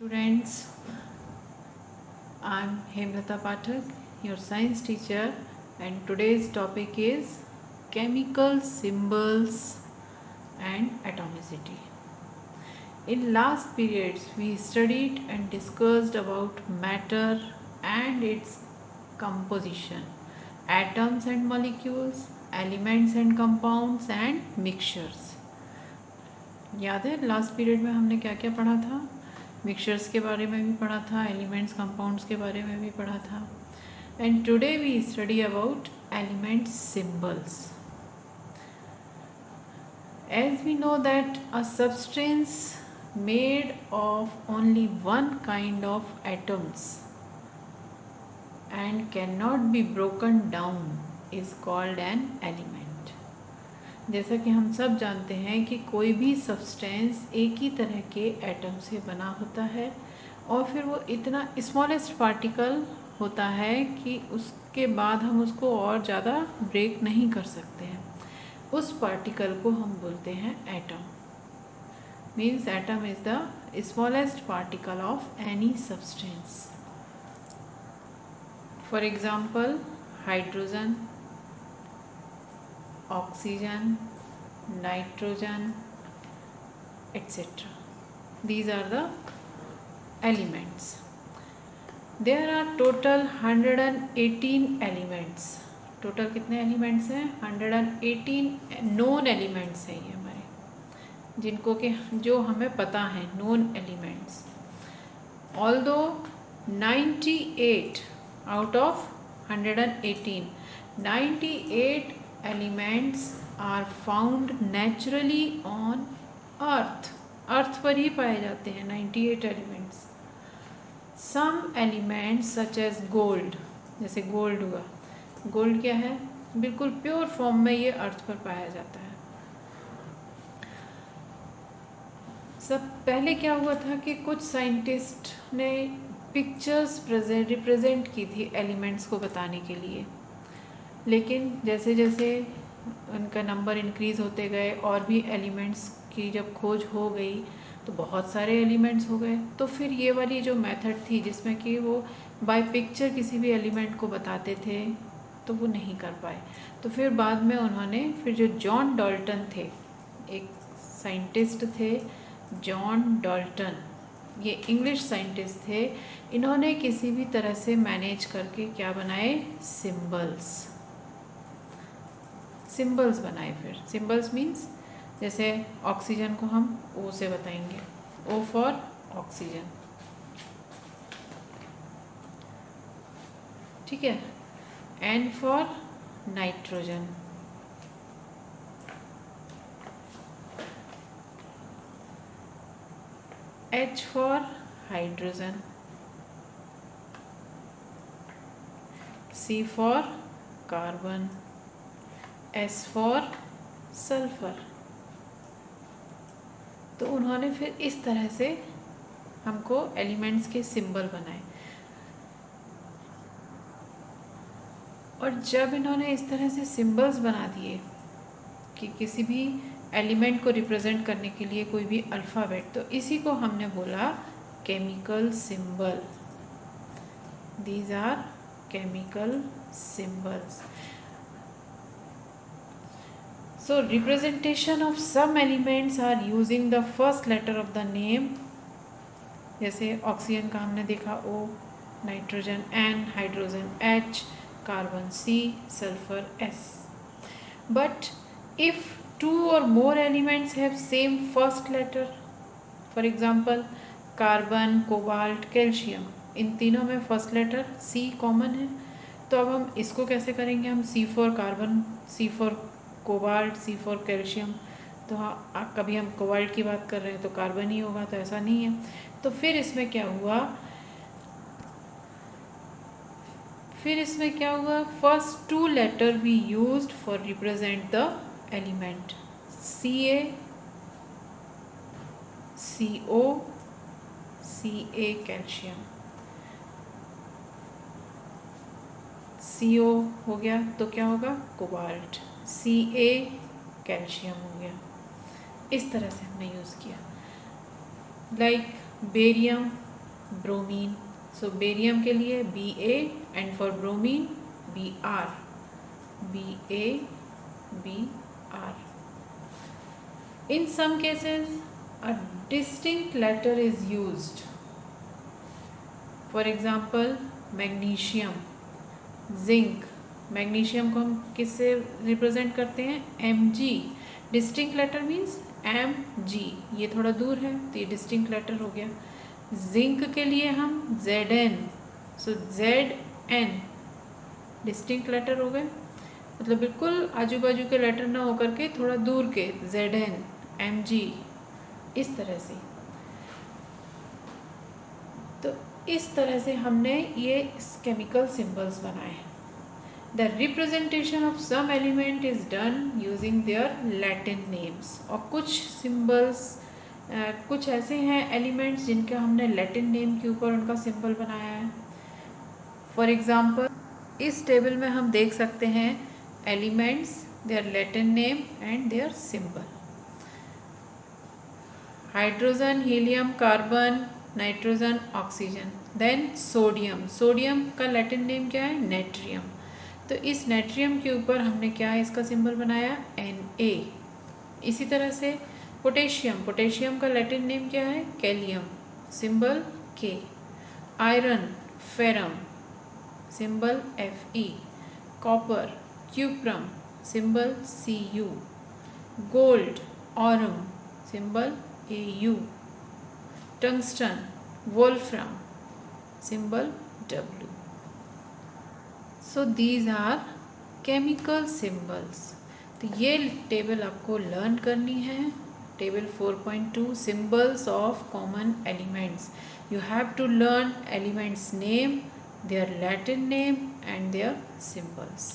Students, I'm Hemlata Pathak, your science teacher, and today's topic is chemical symbols and atomicity. In last periods, we studied and discussed about matter and its composition, atoms and molecules, elements and compounds and mixtures. याद है last period में हमने क्या क्या पढ़ा था? Mixtures के बारे में भी पढ़ा था, एलिमेंट्स कंपाउंड्स के बारे में भी पढ़ा था. And today we study about element symbols. As we know that a substance made of only one kind of atoms and cannot be broken down is called an element. जैसा कि हम सब जानते हैं कि कोई भी सब्सटेंस एक ही तरह के एटम से बना होता है और फिर वो इतना स्मॉलेस्ट पार्टिकल होता है कि उसके बाद हम उसको और ज़्यादा ब्रेक नहीं कर सकते हैं. उस पार्टिकल को हम बोलते हैं atom. Means atom is the smallest particle of any substance. For example hydrogen, oxygen, nitrogen, etc. These are the elements. There are total 118 elements. Total कितने एलिमेंट्स हैं? 118 नोन एलिमेंट्स हैं ये हमारे, जिनको कि जो हमें पता है known elements. Although 98 out of 118, 98 elements are found naturally on earth. Earth पर ही पाए जाते हैं 98 elements. Some elements such as gold, जैसे गोल्ड हुआ. गोल्ड क्या है? बिल्कुल प्योर फॉर्म में ये अर्थ पर पाया जाता है. सब पहले क्या हुआ था कि कुछ साइंटिस्ट ने पिक्चर्स रिप्रेजेंट की थी एलिमेंट्स को बताने के लिए, लेकिन जैसे जैसे उनका नंबर इंक्रीज़ होते गए और भी एलिमेंट्स की जब खोज हो गई तो बहुत सारे एलिमेंट्स हो गए. तो फिर ये वाली जो मेथड थी जिसमें कि वो बाय पिक्चर किसी भी एलिमेंट को बताते थे तो वो नहीं कर पाए. तो फिर बाद में उन्होंने फिर जो जॉन डाल्टन थे, एक साइंटिस्ट थे जॉन डाल्टन, ये इंग्लिश साइंटिस्ट थे. इन्होंने किसी भी तरह से मैनेज करके क्या बनाए? सिंबल्स बनाए. फिर सिंबल्स मीन्स जैसे ऑक्सीजन को हम ओ से बताएंगे, ओ फॉर ऑक्सीजन, ठीक है. N for nitrogen, H for hydrogen, C for carbon, S for sulphur. तो उन्होंने फिर इस तरह से हमको एलिमेंट्स के सिंबल बनाए. और जब इन्होंने इस तरह से सिंबल्स बना दिए कि किसी भी एलिमेंट को रिप्रेजेंट करने के लिए कोई भी अल्फ़ाबेट, तो इसी को हमने बोला chemical symbol. These are chemical symbols. So representation of some elements are using the first letter of the name. जैसे ऑक्सीजन का हमने देखा O, nitrogen N, hydrogen H, carbon C, sulphur S. But if two or more elements have same first letter, for example carbon, cobalt, calcium, इन तीनों में first letter C common है. तो अब हम इसको कैसे करेंगे? हम C for carbon, C for cobalt, C for calcium. तो हाँ, कभी हम कोबाल्ट की बात कर रहे हैं तो कार्बन ही होगा, तो ऐसा नहीं है. तो फिर इसमें क्या हुआ? First two letter we used for represent the element. Ca, CO, Ca calcium, CO हो गया तो क्या होगा? कोबाल्ट. Ca कैल्शियम हो गया. इस तरह से हमने यूज़ किया. Like barium, bromine. So barium के लिए Ba and for bromine Br. Br. In some cases, a distinct letter is used. For example, magnesium, zinc. Magnesium को हम किससे रिप्रेजेंट करते हैं? Mg. Distinct letter means Mg. ये थोड़ा दूर है तो ये डिस्टिंक्ट लेटर हो गया. जिंक के लिए हम Zn. सो Zn डिस्टिंक्ट लेटर हो गए, मतलब बिल्कुल आजू बाजू के लेटर ना होकर के थोड़ा दूर के Zn, Mg, इस तरह से. तो इस तरह से हमने ये केमिकल सिंबल्स बनाए हैं. The representation of some element is done using their Latin names. और कुछ सिंबल्स, कुछ ऐसे हैं एलिमेंट्स जिनके हमने लैटिन नेम के ऊपर उनका सिंबल बनाया है. फॉर एग्जाम्पल इस टेबल में हम देख सकते हैं elements, their Latin name and their symbol. Hydrogen, helium, carbon, nitrogen, oxygen. Then sodium. Sodium का लैटिन नेम क्या है? नेट्रियम. तो इस नेट्रियम के ऊपर हमने क्या है इसका सिंबल बनाया? Na. इसी तरह से पोटेशियम. पोटेशियम का लैटिन नेम क्या है? Kalium. Symbol K. Iron, ferrum. Symbol Fe. Copper, cuprum. Symbol Cu. Gold, aurum. Symbol Au. Tungsten, wolfram. Symbol W. So these are chemical symbols. तो ये टेबल आपको लर्न करनी है. Table 4.2 symbols of common elements. You have to learn elements name, their Latin name and their symbols.